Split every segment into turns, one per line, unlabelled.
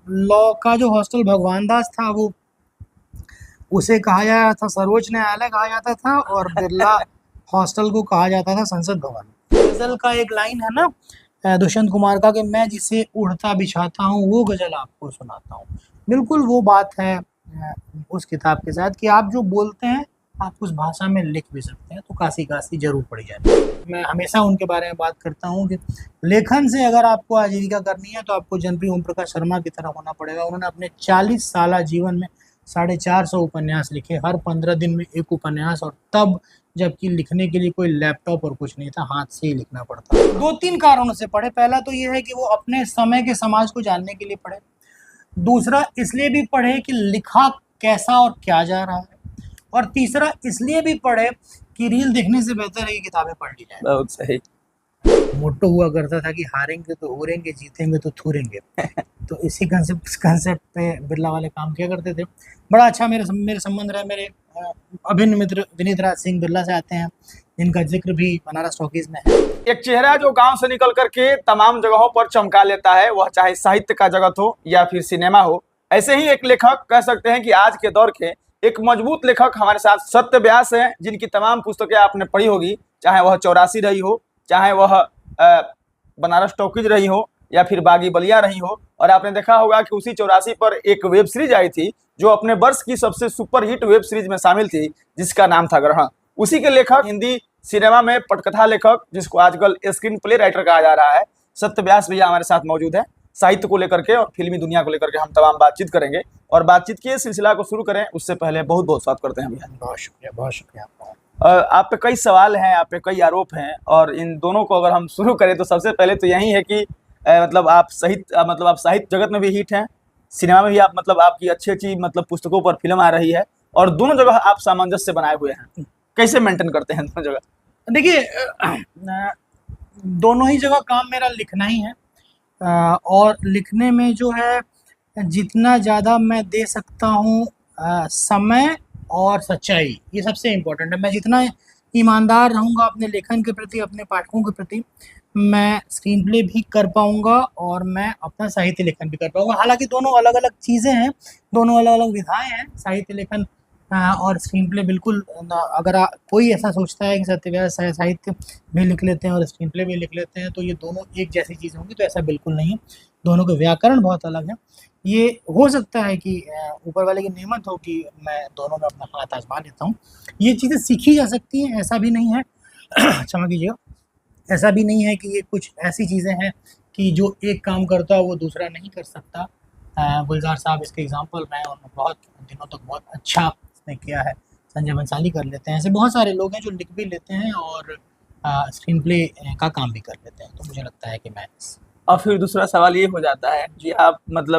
Law का जो hostel भगवान दास था वो उसे कहा जाता था सर्वोच्च न्यायालय कहा जाता था, और बिरला हॉस्टल को कहा जाता था संसद भवन। गजल का एक लाइन है ना दुष्यंत कुमार का कि मैं जिसे उड़ता बिछाता हूँ वो गजल आपको सुनाता हूँ। बिल्कुल वो बात है उस किताब के साथ कि आप जो बोलते हैं आप उस भाषा में लिख भी सकते हैं, तो काशी काशी जरूर पढ़ी जाती है। मैं हमेशा उनके बारे में बात करता हूँ कि लेखन से अगर आपको आजीविका करनी है तो आपको जनप्रिय ओम प्रकाश शर्मा की तरह होना पड़ेगा। उन्होंने अपने 40 साल जीवन में 450 उपन्यास लिखे, हर 15 दिन में एक उपन्यास, और तब जबकि लिखने के लिए कोई लैपटॉप और कुछ नहीं था, हाथ से ही लिखना पड़ता था। 2-3 कारणों से पढ़े। पहला तो ये है कि वो अपने समय के समाज को जानने के लिए पढ़े। दूसरा इसलिए भी पढ़े कि लिखा कैसा और क्या जा रहा है, और तीसरा इसलिए भी पढ़े कि रील देखने से बेहतर है कि किताबें पढ़ ली जाए।
बहुत सही।
मोटो हुआ करता था कि हारेंगे तो उड़ेंगे, जीतेंगे तो थूरेंगे। तो इसी कंसेप्ट पे बिरला वाले काम किया करते थे। बड़ा अच्छा मेरे संबंध रहे। मेरे अभिन्न मित्र विनीत राज सिंह बिरला से आते हैं, जिनका जिक्र भी बनारस टॉकीज में है।
एक चेहरा जो गांव से निकल करके तमाम जगहों पर चमका लेता है, वह चाहे साहित्य का जगत हो या फिर सिनेमा हो। ऐसे ही एक लेखक कह सकते हैं कि आज के दौर के एक मजबूत लेखक हमारे साथ सत्य व्यास हैं, जिनकी तमाम पुस्तकें आपने पढ़ी होगी, चाहे वह 84 रही हो, चाहे वह बनारस टॉकीज रही हो, या फिर बागी बलिया रही हो। और आपने देखा होगा कि उसी 84 पर एक वेब सीरीज आई थी जो अपने वर्ष की सबसे सुपरहिट वेब सीरीज में शामिल थी, जिसका नाम था ग्रहण। उसी के लेखक, हिंदी सिनेमा में पटकथा लेखक, जिसको आजकल स्क्रीन प्ले राइटर कहा जा रहा है, सत्य व्यास भैया हमारे साथ मौजूद है। साहित्य को लेकर के और फिल्मी दुनिया को लेकर के हम तमाम बातचीत करेंगे, और बातचीत के सिलसिला को शुरू करें उससे पहले बहुत बहुत स्वागत करते हैं भैया।
बहुत शुक्रिया, बहुत शुक्रिया आपका।
आप पे कई सवाल हैं, आप पे कई आरोप हैं, और इन दोनों को अगर हम शुरू करें तो सबसे पहले तो यही है कि मतलब आप साहित्य जगत में भी हिट हैं, सिनेमा में भी आप आपकी अच्छी पुस्तकों पर फिल्म आ रही है, और दोनों जगह आप सामंजस्य बनाए हुए हैं। कैसे मेंटेन करते हैं दोनों जगह?
देखिए, दोनों ही जगह काम मेरा लिखना ही है, और लिखने में जो है जितना ज़्यादा मैं दे सकता हूँ समय और सच्चाई, ये सबसे इम्पोर्टेंट है। मैं जितना ईमानदार रहूँगा अपने लेखन के प्रति, अपने पाठकों के प्रति, मैं स्क्रीन प्ले भी कर पाऊँगा और मैं अपना साहित्य लेखन भी कर पाऊँगा। हालांकि दोनों अलग अलग चीज़ें हैं, दोनों अलग अलग विधाएँ हैं, साहित्य लेखन और स्क्रीन प्ले। बिल्कुल अगर कोई ऐसा सोचता है कि सत्य व्यास साहित्य भी लिख लेते हैं और स्क्रीन प्ले भी लिख लेते हैं तो ये दोनों एक जैसी चीज़ होंगी, तो ऐसा बिल्कुल नहीं है। दोनों के व्याकरण बहुत अलग है। ये हो सकता है कि ऊपर वाले की नेमत हो कि मैं दोनों में अपना हाथ आजमा लेता हूँ। ये चीज़ें सीखी जा सकती हैं, ऐसा भी नहीं है क्षमा कीजिएगा, ऐसा भी नहीं है कि ये कुछ ऐसी चीज़ें हैं कि जो एक काम करता है वो दूसरा नहीं कर सकता। गुलजार साहब इसके एग्जाम्पल रहे, उन्होंने बहुत दिनों तक बहुत अच्छा ने किया है। संजय बंसाली कर लेते हैं, ऐसे बहुत सारे लोग हैं जो लिख भी लेते हैं और स्क्रीन प्ले का काम भी कर लेते हैं। तो मुझे लगता है कि मैं
और फिर दूसरा सवाल ये हो जाता है कि आप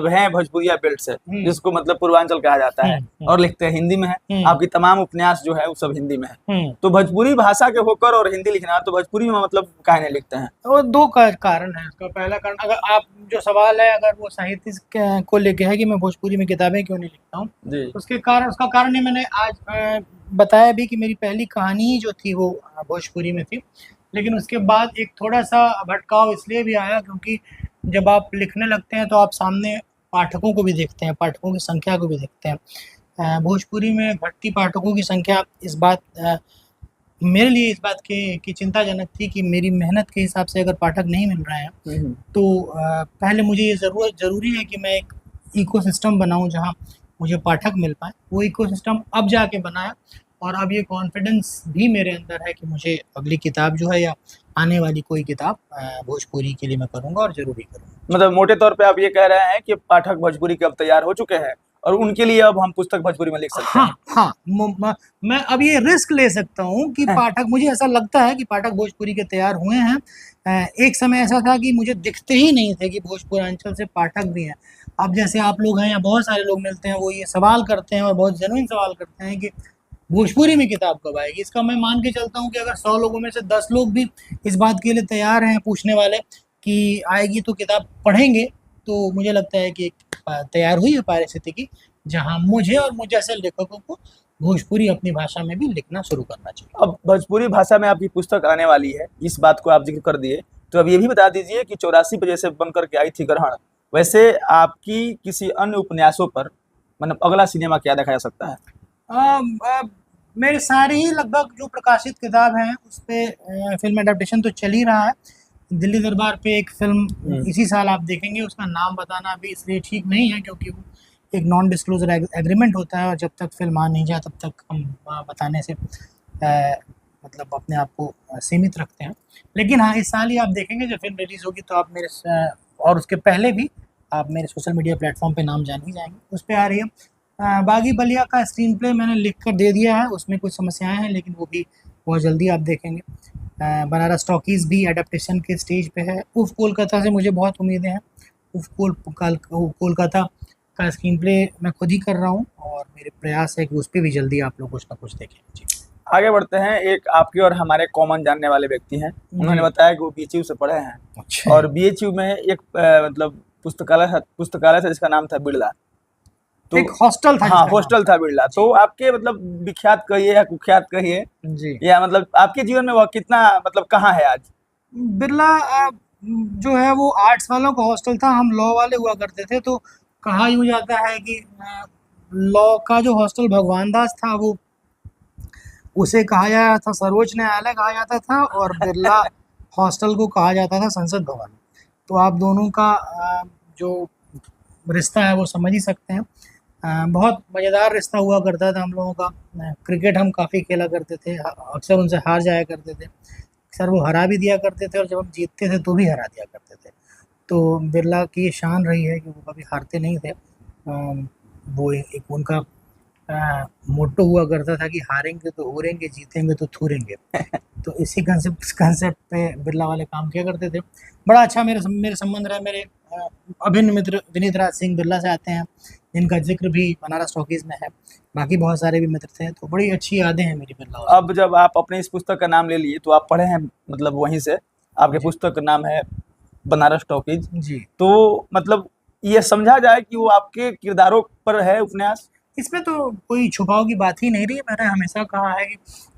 हैं भोजपुरिया बेल्ट से, जिसको पूर्वांचल कहा जाता है, और लिखते हैं हिंदी में है। आपकी तमाम उपन्यास जो है वो सब हिंदी में है। तो भोजपुरी भाषा के होकर और हिंदी लिखना, तो भोजपुरी में काहे नहीं लिखते हैं?
वो दो कारण है। इसका पहला कारण, अगर आप जो सवाल है अगर वो साहित्य को लेके है कि मैं भोजपुरी में किताबें क्यों नहीं लिखता हूँ, उसका कारण ही मैंने आज बताया भी कि मेरी पहली कहानी जो थी वो भोजपुरी में थी। लेकिन उसके बाद एक थोड़ा सा भटकाव इसलिए भी आया क्योंकि जब आप लिखने लगते हैं तो आप सामने पाठकों को भी देखते हैं, पाठकों की संख्या को भी देखते हैं। भोजपुरी में घटती पाठकों की संख्या मेरे लिए इस बात की चिंताजनक थी कि मेरी मेहनत के हिसाब से अगर पाठक नहीं मिल रहे हैं तो पहले मुझे ये ज़रूरी है कि मैं एक इकोसिस्टम बनाऊं जहां मुझे पाठक मिल पाए। वो इकोसिस्टम अब जाके बनाया, और अब ये कॉन्फिडेंस भी मेरे अंदर है कि मुझे अगली किताब जो है या आने वाली कोई किताब भोजपुरी के लिए मैं करूँगा, और ज़रूरी करूँगा।
मोटे तौर पे आप ये कह रहे हैं कि पाठक भोजपुरी के अब तैयार हो चुके हैं और उनके लिए अब हम पुस्तक भोजपुरी में लिख सकते हैं।
हाँ, मैं अब ये रिस्क ले सकता हूँ कि पाठक, मुझे ऐसा लगता है कि पाठक भोजपुरी के तैयार हुए हैं। एक समय ऐसा था कि मुझे दिखते ही नहीं थे कि भोजपुरांचल से पाठक भी हैं। अब जैसे आप लोग हैं या बहुत सारे लोग मिलते हैं, वो ये सवाल करते हैं और बहुत जेन्युइन सवाल करते हैं कि भोजपुरी में किताब कब आएगी। इसका मैं मान के चलता हूँ कि अगर 100 लोगों में से 10 लोग भी इस बात के लिए तैयार हैं, पूछने वाले कि आएगी तो किताब पढ़ेंगे, तो मुझे लगता है कि तैयार हुई है परिस्थिति की जहां मुझे और मुझे जैसे लेखकों को भोजपुरी अपनी भाषा में भी लिखना शुरू करना चाहिए।
अब भोजपुरी भाषा में आपकी पुस्तक आने वाली है, इस बात को आप जिक्र कर दिए, तो अब ये भी बता दीजिए कि 84 पे जैसे बन करके आई थी ग्रहण, वैसे आपकी किसी अन्य उपन्यासों पर मतलब अगला सिनेमा क्या देखा जा सकता है?
मेरे सारे ही लगभग जो प्रकाशित किताब हैं उस पे फिल्म एडेप्टेशन तो चल ही रहा है। दिल्ली दरबार पे एक फिल्म इसी साल आप देखेंगे, उसका नाम बताना अभी इसलिए ठीक नहीं है क्योंकि वो एक नॉन डिस्क्लोजर एग्रीमेंट होता है और जब तक फिल्म आ नहीं जाए तब तक हम बताने से मतलब अपने आप को सीमित रखते हैं। लेकिन हाँ, इस साल ही आप देखेंगे जब फिल्म रिलीज़ होगी तो आप और उसके पहले भी आप मेरे सोशल मीडिया प्लेटफॉर्म पे नाम जान ही जाएंगे, उस पर आ रही है। बागी बलिया का स्क्रीन प्ले मैंने लिख कर दे दिया है, उसमें कुछ समस्याएं हैं लेकिन वो भी बहुत जल्दी आप देखेंगे। बनारस टॉकीज़ भी एडेप्टेशन के स्टेज पे है। उफ कोलकाता से मुझे बहुत उम्मीदें हैं। उफ कोलकाता का स्क्रीन प्ले मैं खुद ही कर रहा हूँ और मेरे प्रयास है कि उस पर भी जल्दी आप लोग कुछ ना कुछ देखें। जी,
आगे बढ़ते हैं। एक आपके और हमारे कॉमन जानने वाले व्यक्ति हैं, उन्होंने बताया कि वो बीएचयू से पढ़े हैं
अच्छा।
और बीएचयू में एक मतलब पुस्तकालय था जिसका नाम था बिरला। तो
एक हॉस्टल था
हाँ,
जिसका
हॉस्टल था बिरला। तो आपके मतलब विख्यात कहिए या कुख्यात कहिए,
जी,
या मतलब आपके जीवन में वह कितना मतलब कहाँ है आज?
बिरला जो है वो आर्ट्स वालों का हॉस्टल था, हम लॉ वाले हुआ करते थे। तो कहा यूँ जाता है कि लॉ का जो हॉस्टल भगवान दास था वो उसे कहा जाता था सर्वोच्च न्यायालय कहा जाता था और बिरला हॉस्टल को कहा जाता था संसद भवन। तो आप दोनों का जो रिश्ता है वो समझ ही सकते हैं। बहुत मज़ेदार रिश्ता हुआ करता था हम लोगों का। क्रिकेट हम काफ़ी खेला करते थे, अक्सर उनसे हार जाया करते थे। अक्सर वो हरा भी दिया करते थे और जब हम जीतते थे तो भी हरा दिया करते थे। तो बिरला की ये शान रही है कि वो कभी हारते नहीं थे। वो एक उनका मोट्टो हुआ करता था कि हारेंगे तो होरेंगे, जीतेंगे तो थूरेंगे। तो इसी कंसेप्ट पे बिरला वाले काम किया करते थे। बड़ा अच्छा मेरे संबंध रहे। मेरे अभिन्न मित्र विनीत राज सिंह बिरला से आते हैं, जिनका जिक्र भी बनारस टॉकीज़ में है। बाकी बहुत सारे भी मित्र थे, तो बड़ी अच्छी यादें हैं मेरी बिरला से।
अब जब आप अपने इस पुस्तक का नाम ले लिए तो आप पढ़े हैं मतलब वहीं से, आपके
जी।
पुस्तक का नाम है बनारस टॉकीज।
जी।
तो मतलब ये समझा जाए कि वो आपके किरदारों पर है उपन्यास?
इसमें तो कोई छुपाव की बात ही नहीं रही है। मैंने हमेशा कहा है कि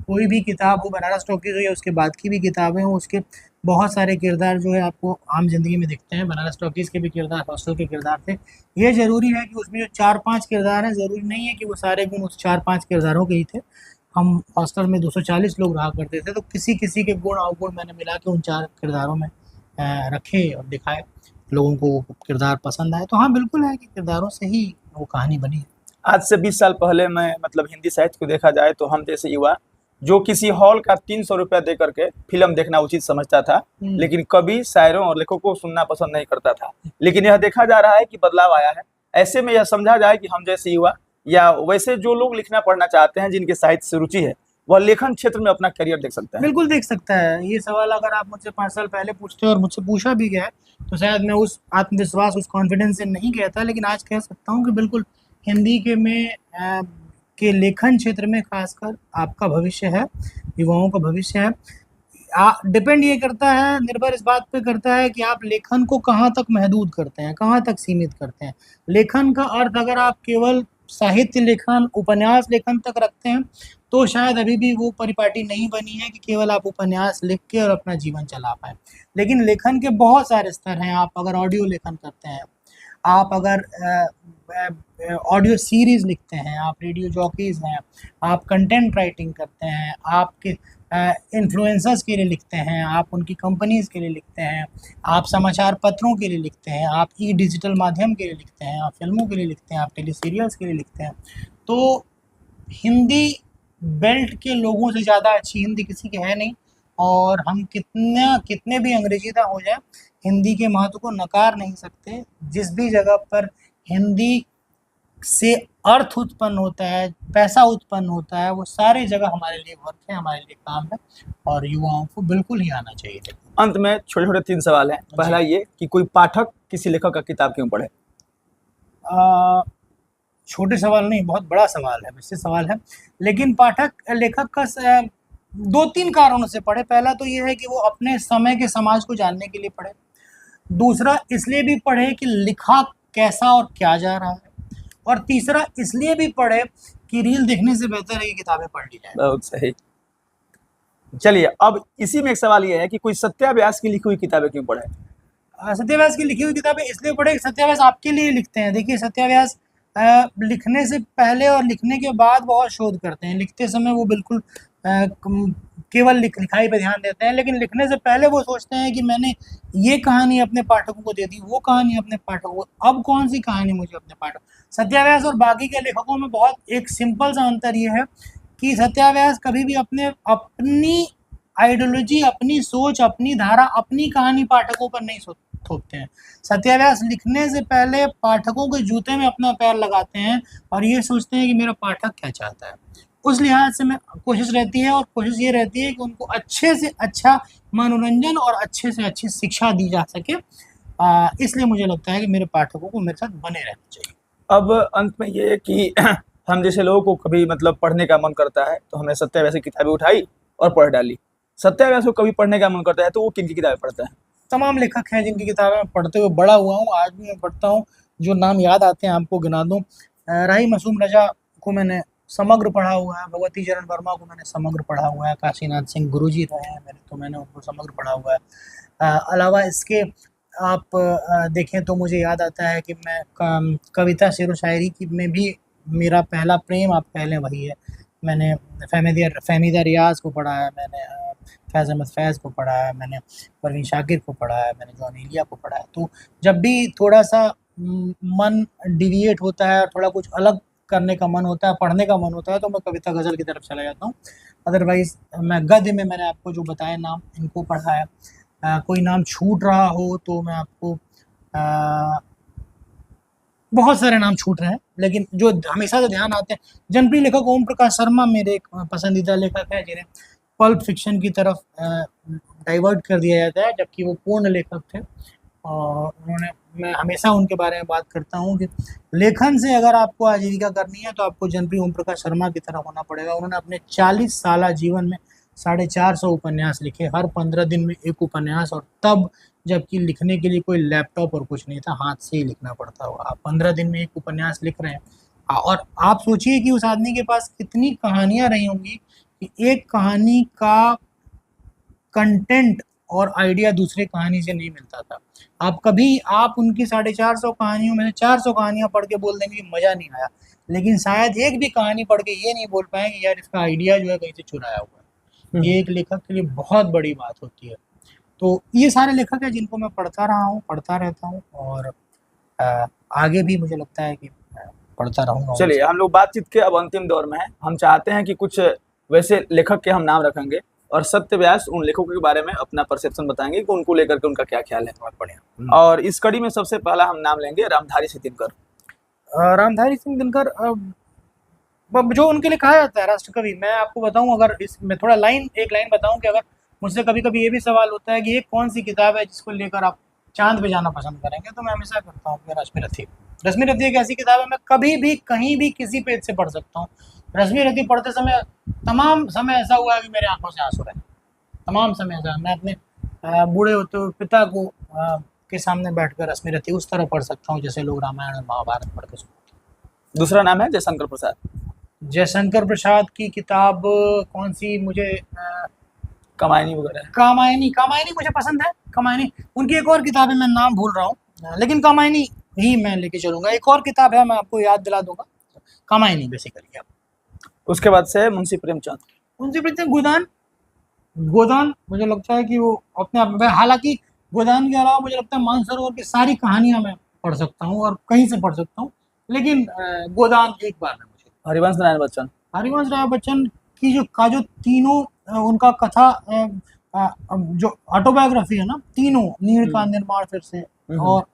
कोई भी किताब हो, बनारस टॉकीज़ हो या उसके बाद की भी किताबें हों, उसके बहुत सारे किरदार जो है आपको आम ज़िंदगी में दिखते हैं। बनारस टॉकीज़ के भी किरदार हॉस्टल के किरदार थे। ये ज़रूरी है कि उसमें जो 4-5 किरदार हैं, ज़रूरी नहीं है कि वो सारे गुण उस 4-5 किरदारों के ही थे। हम हॉस्टल में 240 लोग रहा करते थे, तो किसी-किसी के गुण अवगुण मैंने मिला के उन 4 किरदारों में रखे और दिखाए। लोगों को वो किरदार पसंद आए। तो हाँ, बिल्कुल है कि किरदारों से ही वो कहानी बनी है।
आज से 20 साल पहले मैं मतलब हिंदी साहित्य को देखा जाए तो हम जैसे युवा जो किसी हॉल का 300 रुपया दे करके फिल्म देखना उचित समझता था, लेकिन कवि, शायरों और लेखकों को सुनना पसंद नहीं करता था। लेकिन यह देखा जा रहा है कि बदलाव आया है। ऐसे में यह समझा जाए कि हम जैसे युवा या वैसे जो लोग लिखना पढ़ना चाहते हैं, जिनके साहित्य से रुचि है, वह लेखन क्षेत्र में अपना करियर देख सकते हैं।
बिल्कुल देख सकता है। ये सवाल अगर आप मुझसे 5 साल पहले पूछते और मुझसे पूछा भी गया है, तो शायद मैं उस आत्मविश्वास, उस कॉन्फिडेंस से नहीं कहता, लेकिन आज कह सकता हूँ कि बिल्कुल हिंदी के लेखन क्षेत्र में खासकर आपका भविष्य है, युवाओं का भविष्य है। डिपेंड ये करता है, निर्भर इस बात पे करता है कि आप लेखन को कहाँ तक महदूद करते हैं, कहाँ तक सीमित करते हैं। लेखन का अर्थ अगर आप केवल साहित्य लेखन, उपन्यास लेखन तक रखते हैं, तो शायद अभी भी वो परिपाटी नहीं बनी है कि केवल आप उपन्यास लिख के और अपना जीवन चला पाएँ। लेकिन लेखन के बहुत सारे स्तर हैं। आप अगर ऑडियो लेखन करते हैं, आप अगर ऑडियो सीरीज़ लिखते हैं, आप रेडियो जॉकीज़ हैं, आप कंटेंट राइटिंग करते हैं, आपके इन्फ्लुएंसर्स के लिए लिखते हैं, आप उनकी कंपनीज़ के लिए लिखते हैं, आप समाचार पत्रों के लिए लिखते हैं, आप डिजिटल माध्यम के लिए लिखते हैं, आप फ़िल्मों के लिए लिखते हैं, आप टेली सीरियल्स के लिए लिखते हैं। तो हिंदी बेल्ट के लोगों से ज़्यादा अच्छी हिंदी किसी की है नहीं। और हम कितने भी अंग्रेजीदा हो जाए, हिंदी के महत्व को नकार नहीं सकते। जिस भी जगह पर हिंदी से अर्थ उत्पन्न होता है, पैसा उत्पन्न होता है, वो सारी जगह हमारे लिए वर्क है, हमारे लिए काम है और युवाओं को बिल्कुल ही आना चाहिए।
अंत में छोटे-छोटे 3 सवाल हैं। पहला ये कि कोई पाठक किसी लेखक का किताब क्यों पढ़े?
छोटे सवाल नहीं, बहुत बड़ा सवाल है, विस्तृत सवाल है। लेकिन पाठक लेखक का 2-3 कारणों से पढ़े। पहला तो ये है कि वो अपने समय के समाज को जानने के लिए पढ़े। दूसरा इसलिए भी पढ़े कि लिखा कैसा और क्या जा रहा है। और तीसरा इसलिए भी पढ़े कि रील देखने से बेहतर है कि किताबें पढ़ ली जाए।
बहुत सही। चलिए, अब इसी में एक सवाल ये है कि कोई सत्याव्यास की लिखी हुई किताबें क्यों पढ़े?
सत्याव्यास की लिखी हुई किताबें इसलिए पढ़े, सत्याव्यास आपके लिए लिखते हैं। देखिए सत्याव्यास लिखने से पहले और लिखने के बाद बहुत शोध करते हैं। लिखते समय वो बिल्कुल केवल लिखाई पे ध्यान देते हैं, लेकिन लिखने से पहले वो सोचते हैं कि मैंने ये कहानी अपने पाठकों को दे दी, वो कहानी अपने पाठकों को, अब कौन सी कहानी मुझे अपने पाठक। सत्याव्यास और बाकी के लेखकों में बहुत एक सिंपल सा अंतर ये है कि सत्याव्यास कभी भी अपनी आइडियोलॉजी, अपनी सोच, अपनी धारा, अपनी कहानी पाठकों पर नहीं थोपते हैं। सत्याव्यास लिखने से पहले पाठकों के जूते में अपना पैर लगाते हैं और ये सोचते हैं कि मेरा पाठक क्या चाहता है। उस लिहाज से मैं कोशिश रहती है, और कोशिश ये रहती है कि उनको अच्छे से अच्छा मनोरंजन और अच्छे से अच्छी शिक्षा दी जा सके। इसलिए मुझे लगता है कि मेरे पाठकों को मेरे साथ बने रहना चाहिए।
अब अंत में ये है कि हम जैसे लोगों को कभी मतलब पढ़ने का मन करता है तो हमने सत्याव्यास की किताबें उठाई और पढ़ डाली। सत्याव्यास को कभी पढ़ने का मन करता है तो वो किन की किताबें पढ़ता है?
तमाम लेखक हैं जिनकी किताबें मैं पढ़ते हुए बड़ा हुआ हूँ, आज भी मैं पढ़ता हूँ। जो नाम याद आते हैं आपको गिना दूँ। राही मासूम रजा को मैंने समग्र पढ़ा हुआ है, भगवती चरण वर्मा को मैंने समग्र पढ़ा हुआ है, काशीनाथ सिंह गुरुजी रहे हैं मेरे, तो मैंने उनको समग्र पढ़ा हुआ है। अलावा इसके आप देखें तो मुझे याद आता है कि मैं कविता शेर व शायरी की में भी मेरा पहला प्रेम आप कह लें वही है। मैंने फहमीदा रियाज को पढ़ा है, मैंने फैज़ अहमद फैज़ को पढ़ा है, मैंने परवीन शाकिर को पढ़ा है, मैंने जॉन एलिया को पढ़ा है। तो जब भी थोड़ा सा मन डिविएट होता है और थोड़ा कुछ अलग करने का मन होता है, पढ़ने का मन होता है, तो मैं कविता गज़ल की तरफ चला जाता हूँ। अदरवाइज़ मैं गद्य में मैंने आपको जो बताए नाम, इनको पढ़ा है। कोई नाम छूट रहा हो तो मैं आपको बहुत सारे नाम छूट रहे हैं, लेकिन जो हमेशा से ध्यान आते हैं, जनप्रिय लेखक ओम प्रकाश शर्मा मेरे एक पसंदीदा लेखक है, जिन्हें पल्प फिक्शन की तरफ डाइवर्ट कर दिया जाता है, जबकि वो पूर्ण लेखक थे। और मैं हमेशा उनके बारे में बात करता हूँ कि लेखन से अगर आपको आजीविका करनी है तो आपको जनप्रिय ओम प्रकाश शर्मा की तरफ होना पड़ेगा। उन्होंने अपने 40 साल जीवन में 450 उपन्यास लिखे, हर 15 दिन में एक उपन्यास, और तब जबकि लिखने के लिए कोई लैपटॉप और कुछ नहीं था, हाथ से ही लिखना पड़ता होगा। आप 15 दिन में एक उपन्यास लिख रहे हैं, और आप सोचिए कि उस आदमी के पास कितनी कहानियां रही होंगी कि एक कहानी का कंटेंट और आइडिया दूसरे कहानी से नहीं मिलता था। आप उनकी 450 कहानियों में से 400 कहानियां पढ़ के बोल देंगे कि मजा नहीं आया, लेकिन शायद एक भी कहानी पढ़ के ये नहीं बोल पाए कि यार इसका आइडिया जो है कहीं से चुराया हुआ है। ये एक लेखक के लिए बहुत बड़ी बात होती है। तो ये सारे लेखक हैं जिनको मैं पढ़ता रहा हूँ, पढ़ता रहता हूँ, और आगे भी मुझे लगता है कि पढ़ता रहूँगा।
चलिए, हम लोग बातचीत के अब अंतिम दौर में हैं। हम चाहते हैं कि कुछ वैसे लेखक के हम नाम रखेंगे और सत्यव्यास उन लेखकों के बारे में अपना परसेप्शन बताएंगे कि उनको लेकर के उनका क्या ख्याल है। बहुत बढ़िया। और इस कड़ी में सबसे पहला हम नाम लेंगे रामधारी सिंह दिनकर।
रामधारी सिंह दिनकर जो उनके लिए कहा जाता है राष्ट्र कवि। मैं आपको बताऊं, अगर इसमें थोड़ा एक लाइन बताऊं कि अगर मुझसे कभी कभी ये भी सवाल होता है कि ये कौन सी किताब है जिसको लेकर आप चांद पे जाना पसंद करेंगे, तो मैं हमेशा करता हूँ कि रश्मि रथी। रश्मि रथी एक ऐसी किताब है, मैं कभी भी कहीं भी किसी पेज से पढ़ सकता हूँ। रश्मि रथी पढ़ते समय तमाम समय ऐसा हुआ है कि मेरे आंखों से आंसू रहे, तमाम समय ऐसा। मैं अपने बूढ़े होते हुए पिता को के सामने बैठकर रश्मि रथी उस तरह पढ़ सकता हूँ जैसे लोग रामायण और महाभारत पढ़ के सुनते।
दूसरा नाम है जयशंकर प्रसाद।
जयशंकर प्रसाद की किताब कौन सी, मुझे
कमायनी वगैरह।
कमायनी मुझे पसंद है। कमायनी, उनकी एक और किताब है, मैं नाम भूल रहा हूँ, लेकिन कमायनी ही मैं लेके चलूंगा। एक और किताब है, मैं आपको याद दिला दूंगा, कमायनी बेसिकली।
उसके बाद से मुंशी प्रेमचंद।
मुंशी प्रेमचंद गोदान मुझे लगता है कि वो अपने आप में, हालांकि गोदान के अलावा मुझे लगता है मानसरोवर की सारी कहानियां मैं पढ़ सकता हूँ और कहीं से पढ़ सकता हूँ, लेकिन गोदान एक बार में मुझे।
हरिवंश नारायण बच्चन।
हरिवंश राय बच्चन की जो तीनों उनका कथा जो ऑटोबायोग्राफी है ना, तीनों, नीड़ का निर्माण फिर से,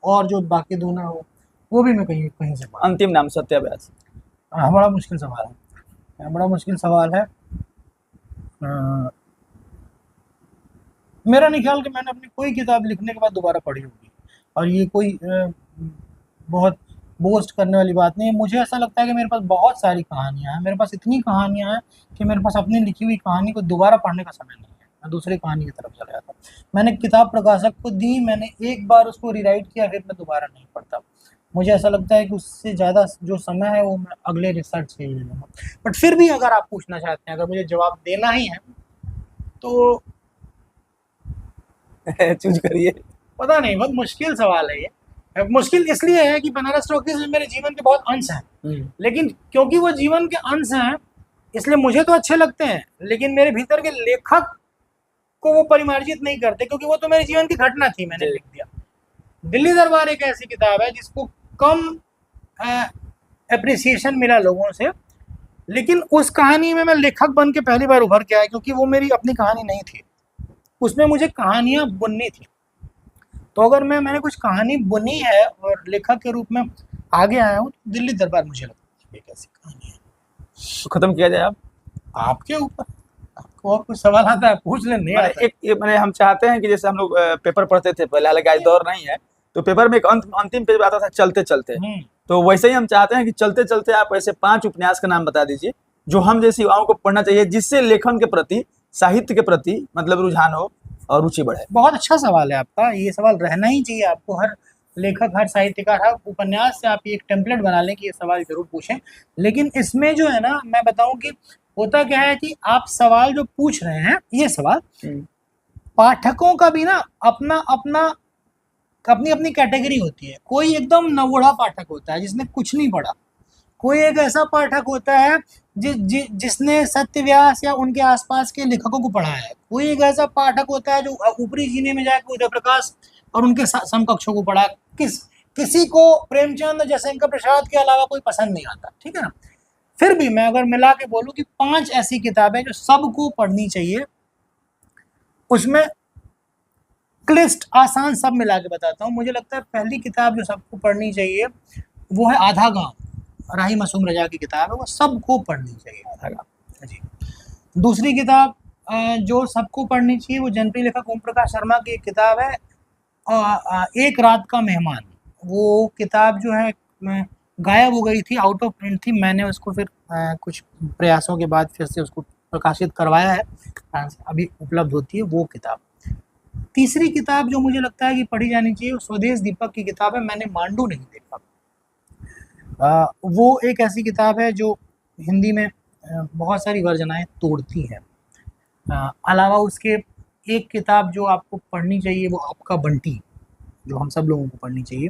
और जो बाकी दोनों हो, वो भी मैं कहीं से।
अंतिम नाम सत्याव्यास।
बड़ा मुश्किल सवाल है, बड़ा मुश्किल सवाल है। मेरा नहीं ख्याल कि मैंने अपनी कोई किताब लिखने के बाद दोबारा पढ़ी होगी, और ये कोई बहुत बोस्ट करने वाली बात नहीं है। मुझे ऐसा लगता है कि मेरे पास बहुत सारी कहानियां हैं, मेरे पास इतनी कहानियां हैं कि मेरे पास अपनी लिखी हुई कहानी को दोबारा पढ़ने का समय नहीं है, मैं दूसरी कहानी की तरफ चला जाता। मैंने किताब प्रकाशक को दी, मैंने एक बार उसको रिराइट किया, फिर मैं दोबारा नहीं पढ़ता। मुझे ऐसा लगता है कि उससे ज़्यादा जो समय है वो मैं अगले रिसर्च से ले लूँगा। बट फिर भी अगर आप पूछना चाहते हैं, अगर मुझे जवाब देना ही है तो
चूज करिए।
पता नहीं, बहुत मुश्किल सवाल है ये। मुश्किल इसलिए है कि बनारस टॉकीज में मेरे जीवन के बहुत अंश हैं, लेकिन क्योंकि वो जीवन के अंश हैं इसलिए मुझे तो अच्छे लगते हैं, लेकिन मेरे भीतर के लेखक को वो परिमार्जित नहीं करते, क्योंकि वो तो मेरे जीवन की घटना थी, मैंने लिख दिया। दिल्ली दरबार एक ऐसी किताब है जिसको कम एप्रिसिएशन मिला लोगों से, लेकिन उस कहानी में मैं लेखक बन के पहली बार उभर के आया, क्योंकि वो मेरी अपनी कहानी नहीं थी, उसमें मुझे कहानियां बुननी थी। तो अगर मैंने कुछ कहानी बुनी है और लेखक के रूप में आगे आया हूँ, तो दिल्ली दरबार मुझे लगता है एक ऐसी कहानी है।
तो खत्म किया जाए। आप
आपके ऊपर, आपको और कुछ सवाल आता है पूछ ले। नहीं आता
मैंने हम चाहते हैं कि जैसे हम लोग पेपर पढ़ते थे पहले, हालांकि आज दौर नहीं है, तो पेपर में एक अंतिम पेज आता था चलते चलते, तो वैसे ही हम चाहते हैं कि चलते चलते आप ऐसे 5 उपन्यास का नाम बता दीजिए जो हम जैसे युवाओं को पढ़ना चाहिए, जिससे लेखन के प्रति, साहित्य के प्रति मतलब रुझान हो और रुचि बढ़े।
बहुत अच्छा सवाल है आपका, ये सवाल रहना ही चाहिए आपको। हर लेखक, हर साहित्यकार, हर उपन्यास से आप एक टेम्पलेट बना लें कि ये सवाल जरूर पूछें। लेकिन इसमें जो है ना, मैं बताऊं कि होता क्या है कि आप सवाल जो पूछ रहे हैं, ये सवाल पाठकों का भी ना अपनी अपनी कैटेगरी होती है। कोई एकदम नवोढ़ा पाठक होता है जिसने कुछ नहीं पढ़ा, कोई एक ऐसा पाठक होता है जिसने सत्यव्यास या उनके आसपास के लेखकों को पढ़ा है, कोई एक ऐसा पाठक होता है जो ऊपरी जीने में जाकर उदय प्रकाश और उनके समकक्षों को पढ़ा। किसी को प्रेमचंद, जयशंकर प्रसाद के अलावा कोई पसंद नहीं आता, ठीक है ना। फिर भी मैं अगर मिला के बोलूं कि 5 ऐसी किताबें जो सबको पढ़नी चाहिए, उसमें क्लिष्ट आसान सब मिला के बताता हूँ। मुझे लगता है पहली किताब जो सबको पढ़नी चाहिए वो है आधा गांव, राही मासूम रजा की किताब है, वो सबको पढ़नी चाहिए, आधा गांव जी। दूसरी किताब जो सबको पढ़नी चाहिए वो जनप्रिय लेखक ओम प्रकाश शर्मा की एक किताब है, एक रात का मेहमान। वो किताब जो है गायब हो गई थी, आउट ऑफ प्रिंट थी, मैंने उसको फिर कुछ प्रयासों के बाद फिर से उसको प्रकाशित करवाया है, अभी उपलब्ध होती है वो किताब। तीसरी किताब जो मुझे लगता है कि पढ़ी जानी चाहिए वो स्वदेश दीपक की किताब है, मैंने मांडू नहीं देखा। वो एक ऐसी किताब है जो हिंदी में बहुत सारी वर्जनाएं तोड़ती है। अलावा उसके एक किताब जो आपको पढ़नी चाहिए वो आपका बंटी, जो हम सब लोगों को पढ़नी चाहिए,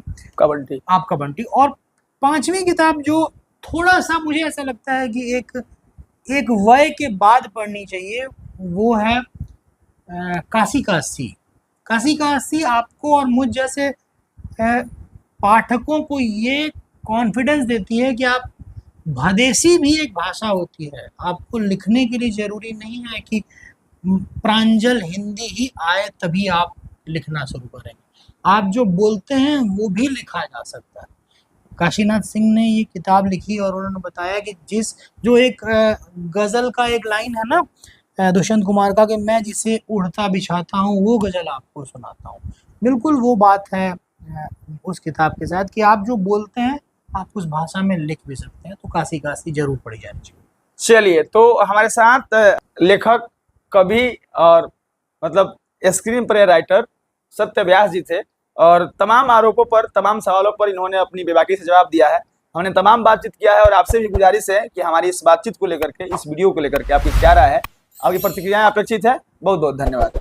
आपका बंटी। और 5वीं किताब जो थोड़ा सा मुझे ऐसा लगता है कि एक वय के बाद पढ़नी चाहिए, वो है काशी का अस्सी। काशी का अस्सी आपको और मुझ जैसे पाठकों को ये कॉन्फिडेंस देती है कि आप, भादेशी भी एक भाषा होती है, आपको लिखने के लिए जरूरी नहीं है कि प्रांजल हिंदी ही आए तभी आप लिखना शुरू करेंगे, आप जो बोलते हैं वो भी लिखा जा सकता है। काशीनाथ सिंह ने ये किताब लिखी और उन्होंने बताया कि जो एक गजल का एक लाइन है ना दुष्यंत कुमार का, कि मैं जिसे उड़ता बिछाता हूँ वो गजल आपको सुनाता हूँ, बिल्कुल वो बात है उस किताब के साथ कि आप जो बोलते हैं आप उस भाषा में लिख भी सकते हैं। तो काशी काशी जरूर पढ़ी जानी चाहिए।
चलिए, तो हमारे साथ लेखक, कवि और मतलब स्क्रीन प्ले राइटर सत्यव्यास जी थे, और तमाम आरोपों पर, तमाम सवालों पर इन्होंने अपनी बेबाकी से जवाब दिया है। हमने तमाम बातचीत किया है और आपसे भी गुजारिश है कि हमारी इस बातचीत को लेकर के, इस वीडियो को लेकर के आपकी क्या राय है, आपकी प्रतिक्रियाएं अपेक्षित है। बहुत बहुत धन्यवाद।